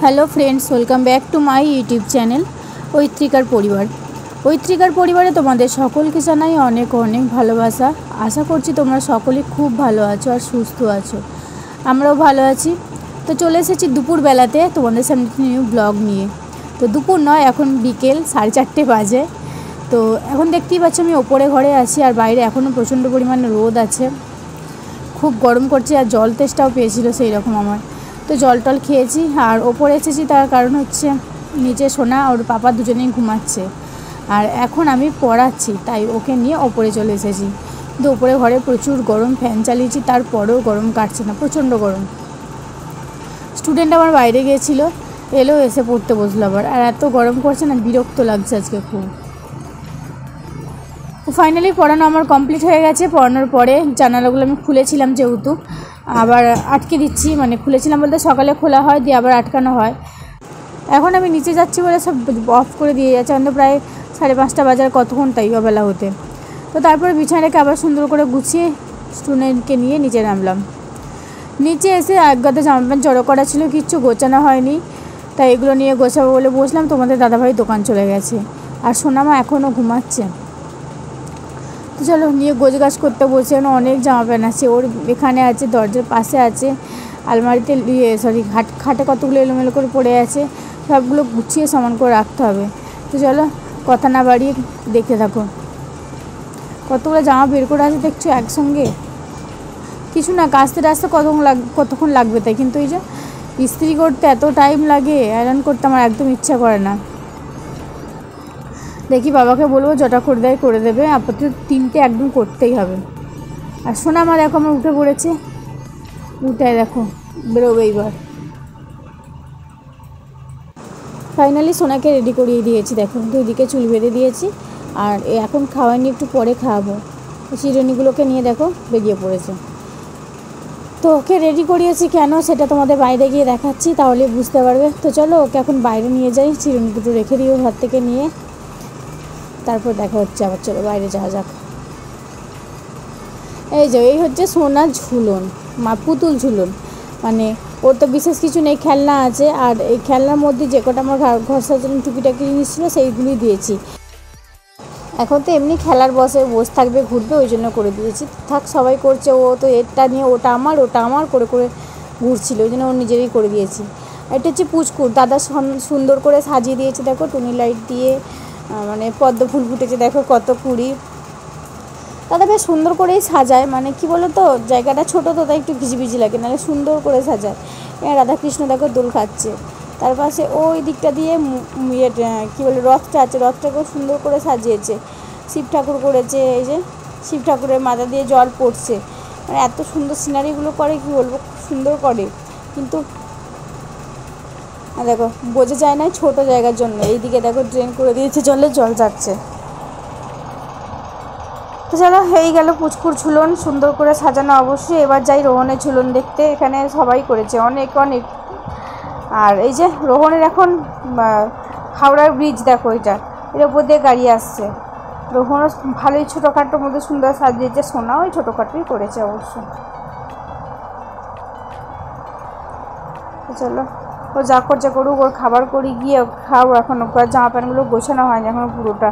Hello friends, welcome back to my YouTube channel ঐত্রিকার পরিবার। ঐত্রিকার পরিবারে তোমাদের সকলকে জানাই অনেক অনেক ভালোবাসা। আশা করছি তোমরা সকলে খুব ভালো আছো আর সুস্থ আছো। আমরাও ভালো আছি। তো চলে এসেছি দুপুরবেলাতে তোমাদের সামনে নিউ ব্লগ নিয়ে। তো দুপুর নয়, এখন বিকেল 4:30 বাজে। তো এখন দেখতেই পাচ্ছ আমি ওপরে ঘরে আছি, আর বাইরে এখনও প্রচণ্ড পরিমাণে রোদ আছে, খুব গরম করছে। আর জল তেষ্টাও পেয়েছিল সেই রকম আমার। তো জল টল খেয়েছি আর ওপরে এসেছি, তার কারণ হচ্ছে নিচে সোনা ওর পাপা দুজনেই ঘুমাচ্ছে, আর এখন আমি পড়াচ্ছি, তাই ওকে নিয়ে ওপরে চলে এসেছি। কিন্তু ওপরে ঘরে প্রচুর গরম, ফ্যান চালিয়েছি, তারপরেও গরম কাটছে না, প্রচণ্ড গরম। স্টুডেন্ট আমার বাইরে গিয়েছিল, এলো, এসে পড়তে বসলো আবার। আর এত গরম করছে না, বিরক্ত লাগছে আজকে খুব। ফাইনালি পড়ানো আমার কমপ্লিট হয়ে গেছে। পড়ানোর পরে জানালাগুলো আমি খুলেছিলাম, যেহেতু আবার আটকে দিচ্ছি, মানে খুলেছিলাম বলতে সকালে খোলা হয় দিয়ে আবার আটকানো হয়। এখন আমি নিচে যাচ্ছি বলে সব অফ করে দিয়ে যাচ্ছে। আমাদের প্রায় 5:30 বাজার, কতক্ষণ তাই বেলা হতে। তো তারপরে বিছানাটাকে আবার সুন্দর করে গুছিয়ে স্টুডেন্টকে নিয়ে নিচে নামলাম। নিচে এসে এক গাদা জামা প্যান্ট জড়ো করা ছিল, কিচ্ছু গোছানো হয়নি, তাই এগুলো নিয়ে গোছাবো বলে বসলাম। তোমাদের দাদাভাই দোকান চলে গেছে, আর সোনামা এখনও ঘুমাচ্ছে। তো চলো নিয়ে গোছগাছ করতে বসে। অনেক জামা প্যান্ট আছে ওর, এখানে আছে, দরজার পাশে আছে, আলমারিতে খাটে কতগুলো এলোমেলো করে পড়ে আছে, সবগুলো গুছিয়ে সমান করে রাখতে হবে। তো চলো কথা না বাড়িয়ে দেখতে থাকো। কতগুলো জামা বের করে আছে দেখছো একসঙ্গে। কিছু না, কাচতে টাচতে কতক্ষণ লাগবে তাই, কিন্তু এই যে ইস্ত্রি করতে এত টাইম লাগে, আয়রন করতে আমার একদম ইচ্ছা করে না। দেখি বাবাকে বলবো জটা করে দেবে, আপাতত 3টে একদম করতেই হবে। আর সোনা আমার দেখো আমার উঠে পড়েছে, উঠে দেখো বেরোবে এইবার। ফাইনালি সোনাকে রেডি করিয়ে দিয়েছি, দেখো দুদিকে চুল বেঁধে দিয়েছি, আর এখন খাওয়াইনি, একটু পরে খাওয়াবো। চিরুনিগুলোকে নিয়ে দেখো বেরিয়ে পড়েছে। তো ওকে রেডি করিয়েছি কেন সেটা তোমাদের বাইরে গিয়ে দেখাচ্ছি, তাহলে বুঝতে পারবে। তো চলো ওকে এখন বাইরে নিয়ে যাই, চিরুনি দুটো রেখে দিও ঘর থেকে নিয়ে, তারপর দেখা হচ্ছে আবার। চলো বাইরে যাওয়া যাক। এই হচ্ছে সোনার ঝুলন, পুতুল ঝুলন, মানে ওর তো বিশেষ কিছু নেই, খেলনা আছে, আর এই খেলনার মধ্যে যে কটা আমার ঘর সাজানোর টুকিটাকি জিনিস ছিল সেইগুলি দিয়েছি। এখন তো এমনি খেলার বসে থাকবে, ঘুরবে, ওই জন্য করে দিয়েছি। থাক, সবাই করছে, ও তো এটা নিয়ে ওটা আমার করে করে ঘুরছিল, ওই জন্য ও নিজেরই করে দিয়েছি। এটা হচ্ছে পুচকুর, দাদা সুন্দর করে সাজিয়ে দিয়েছে, দেখো টুনি লাইট দিয়ে, মানে পদ্ম ফুল ফুটেছে দেখো কত কুড়ি। দাদা বেশ সুন্দর করেই সাজায়, মানে কি বলো তো, জায়গাটা ছোটো তো তাই একটু ভিজি লাগে, নাহলে সুন্দর করে সাজায়। রাধাকৃষ্ণ দেখো দোল খাচ্ছে, তার পাশে ওই দিকটা দিয়ে কী বলে রথটা আছে, রথটাকেও সুন্দর করে সাজিয়েছে। শিব ঠাকুর করেছে, এই যে শিব ঠাকুরের মাথা দিয়ে জল পড়ছে, মানে এত সুন্দর সিনারিগুলো করে, কি বলবো, খুব সুন্দর করে। কিন্তু দেখো বোঝা যায় না ছোটো জায়গার জন্য। এইদিকে দেখো ড্রেন করে দিয়েছে, জল যাচ্ছে। তো চলো হয়ে গেল পুচকুর ঝুলন সুন্দর করে সাজানো। অবশ্যই এবার যাই রোহনের ঝুলন দেখতে, এখানে সবাই করেছে অনেক অনেক। আর এই যে রোহনের এখন হাওড়ার ব্রিজ দেখো, এর ওপর দিয়ে গাড়ি আসছে। রোহনও ভালোই ছোটোখাটোর মধ্যে সুন্দর সাজিয়েছে, সোনাও ওই ছোটোখাটোই করেছে অবশ্য। চলো ও যা করুক, ওর খাবার করি গিয়ে খাও। এখন ওর জামা প্যান্টগুলো গোছানো হয়নি এখনও পুরোটা।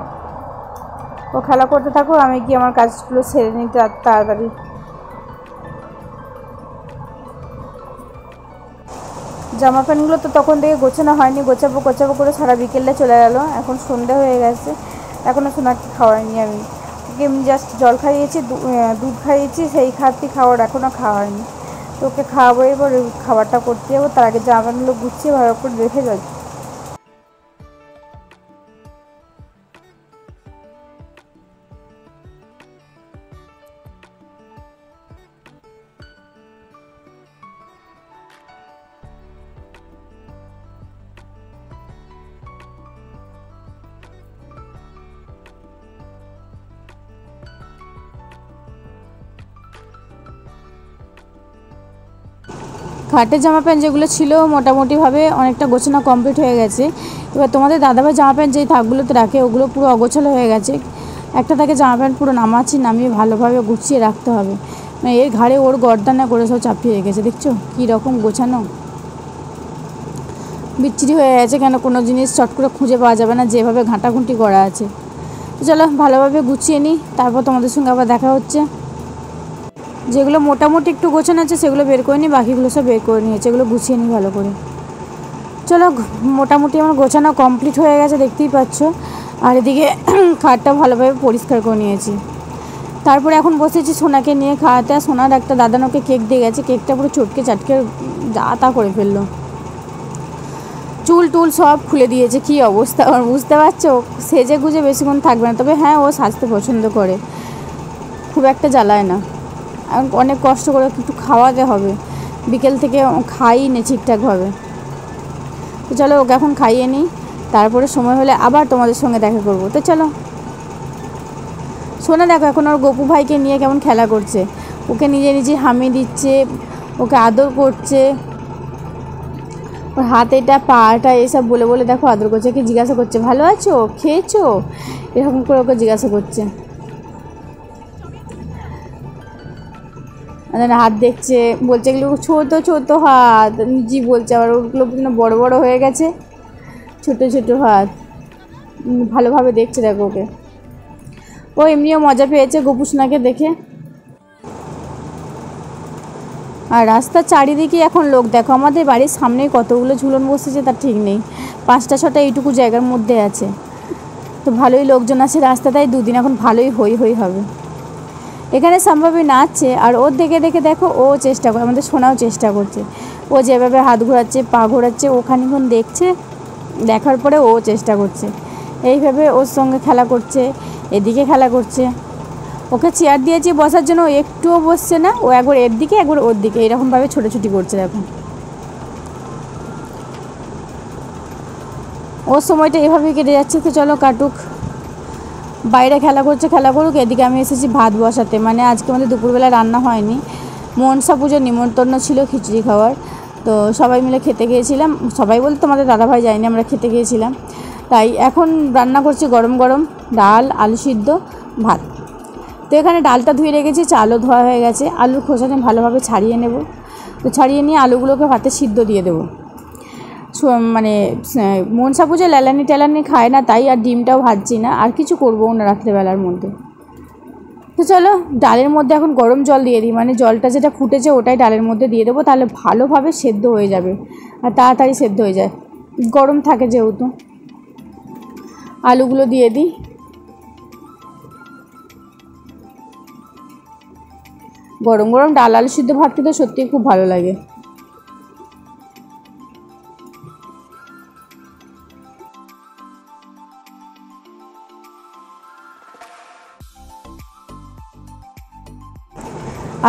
ও খেলা করতে থাকো, আমি গিয়ে আমার কাজগুলো সেরে নিতে তাড়াতাড়ি। জামা প্যান্টগুলো তো তখন থেকে গোছানো হয়নি, গোছাবো করে সারা বিকেলটা চলে গেল। এখন সন্ধ্যা হয়ে গেছে, এখনও সোনাকে খাওয়াইনি আমি। ওকে এমনি জাস্ট জল খাইয়েছি, দুধ খাইয়েছি, সেই খাওয়ার এখনও খাওয়া হয়নি। তো ওকে খাওয়াবো, এবার খাবারটা করতে যাবো, তার আগে জামা প্যান্টগুলো গুছিয়ে ভালো করে রেখে যাচ্ছি। খাটের জামা প্যান্ট যেগুলো ছিল মোটামুটিভাবে অনেকটা গোছানো কমপ্লিট হয়ে গেছে। এবার তোমাদের দাদাভাই জামা প্যান্ট যেই থাকগুলোতে রাখে ওগুলো পুরো অগোছালো হয়ে গেছে। একটা থাকে জামা প্যান্ট পুরো নামিয়ে ভালোভাবে গুছিয়ে রাখতে হবে, মানে এর ঘাড়ে ওর গর্দানা করে সব চাপিয়ে রেখেছে, দেখছো কী রকম গোছানো। বিচ্ছিরি হয়ে গেছে, কেন কোনো জিনিস চট করে খুঁজে পাওয়া যাবে না যেভাবে ঘাঁটাঘুঁটি করা আছে। তো চলো ভালোভাবে গুছিয়ে নিই, তারপর তোমাদের সঙ্গে আবার দেখা হচ্ছে। যেগুলো মোটামুটি একটু গোছানো আছে সেগুলো বের করে নিই, বাকিগুলো সব বের করে নিয়েছে, এগুলো গুছিয়ে নিই ভালো করে। চলো মোটামুটি আমার গোছানো কমপ্লিট হয়ে গেছে, দেখতেই পাচ্ছ। আর এদিকে খাটটা ভালোভাবে পরিষ্কার করে নিয়েছি। তারপরে এখন বসেছি সোনাকে নিয়ে খাওয়াতে। আর সোনার একটা দাদানোকে কেক দিয়ে গেছে, কেকটা পুরো চটকে চাটকে যা তা করে ফেললো, চুল টুল সব খুলে দিয়েছে। কি অবস্থা আমার, বুঝতে পারছো? সেজে গুজে বেশিক্ষণ থাকবে না, তবে হ্যাঁ ও সাজতে পছন্দ করে, খুব একটা জ্বালায় না। অনেক কষ্ট করে একটু খাওয়াতে হবে, বিকেল থেকে খাইই নি ঠিকঠাকভাবে। তো চলো ওকে এখন খাইয়ে নিই, তারপরে সময় হলে আবার তোমাদের সঙ্গে দেখা করবো। তো চলো। শোনা দেখো এখন ওর গপু ভাইকে নিয়ে কেমন খেলা করছে, ওকে নিজে নিজে হামি দিচ্ছে, ওকে আদর করছে, ওর হাতেটা পাটা এসব বলে বলে দেখো আদর করছে। ওকে জিজ্ঞাসা করছে ভালো আছো, খেয়েছো, এরকম করে ওকে জিজ্ঞাসা করছে। হাত দেখছে, বলছে এগুলো ছোটো ছোটো হাত, জি বলছে, আবার ওগুলো বড় বড় হয়ে গেছে, ছোটো ছোটো হাত। ভালোভাবে দেখছে দেখো ওকে, ও এমনিও মজা পেয়েছে গোপুসোনাকে দেখে। আর রাস্তার চারিদিকে এখন লোক দেখো, আমাদের বাড়ির সামনেই কতগুলো ঝুলন বসেছে তার ঠিক নেই, 5টা 6টা এইটুকু জায়গার মধ্যে আছে। তো ভালোই লোকজন আছে রাস্তাটায়, দুদিন এখন ভালোই হই হই হবে। এখানে সম্ভবই নাচছে, আর ওর দেখে দেখে দেখো ও চেষ্টা করে, আমাদের শোনাও চেষ্টা করছে। ও যেভাবে হাত ঘোরাচ্ছে পা ঘোরাচ্ছে ও খানিক্ষণ দেখছে, দেখার পরে ও চেষ্টা করছে। এইভাবে ওর সঙ্গে খেলা করছে, এদিকে খেলা করছে। ওকে চেয়ার দিয়েছি বসার জন্য, ও একটুও বসছে না, ও একবার এর দিকে একবার ওর দিকে এরকমভাবে ছোটাছুটি করছে। দেখো ওর সময়টা এভাবেই কেটে যাচ্ছে। তো চলো কাটুক, বাইরে খেলা করছে খেলা করুক, এদিকে আমি এসেছি ভাত বসাতে। মানে আজকে আমাদের দুপুরবেলা রান্না হয়নি, মনসা পুজোর নিমন্ত্রণ ছিল খিচুড়ি খাওয়ার, তো সবাই মিলে খেতে গিয়েছিলাম। সবাই বলতে আমাদের দাদাভাই যায়নি, আমরা খেতে গিয়েছিলাম। তাই এখন রান্না করছি গরম গরম ডাল, আলু সিদ্ধ, ভাত। তো এখানে ডালটা ধুয়ে রেখেছি, চালও ধোয়া হয়ে গেছে। আলুর খোসাটা ভালোভাবে ছাড়িয়ে নেব, তো ছাড়িয়ে নিয়ে আলুগুলোকে ভাতে সিদ্ধ দিয়ে দেবো। মানে মনসা পুজো লেলানি টেলানি খায় না, তাই আর ডিমটাও ভাজছি না, আর কিছু করবো না রাত্রেবেলার মধ্যে। তো চলো ডালের মধ্যে এখন গরম জল দিয়ে দিই, মানে জলটা যেটা ফুটেছে ওটাই ডালের মধ্যে দিয়ে দেবো, তাহলে ভালোভাবে সেদ্ধ হয়ে যাবে আর তাড়াতাড়ি সেদ্ধ হয়ে যায়, গরম থাকে যেহেতু। আলুগুলো দিয়ে দিই, গরম গরম ডাল আলু সিদ্ধ ভাত খেতে সত্যিই খুব ভালো লাগে।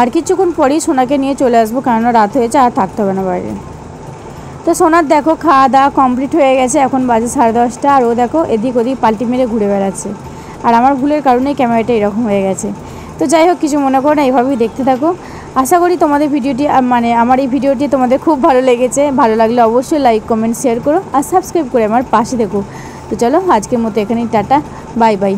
আর কিছুক্ষণ পরেই সোনাকে নিয়ে চলে আসবো, কেননা রাত হয়েছে আর থাকতে হবে না বাইরে। তো সোনার দেখো খাওয়া দাওয়া কমপ্লিট হয়ে গেছে, এখন বাজে 10:30, আর ও দেখো এদিক ওদিক পাল্টি মেরে ঘুরে বেড়াচ্ছে। আর আমার ভুলের কারণেই ক্যামেরাটা এরকম হয়ে গেছে। তো যাই হোক কিছু মনে করো না, এইভাবেই দেখতে থাকো। আশা করি তোমাদের ভিডিওটি মানে আমার এই ভিডিওটি তোমাদের খুব ভালো লেগেছে। ভালো লাগলে অবশ্যই লাইক কমেন্ট শেয়ার করো আর সাবস্ক্রাইব করে আমার পাশে দেখো। তো চলো আজকের মতো এখানেই টাটা, বাই বাই।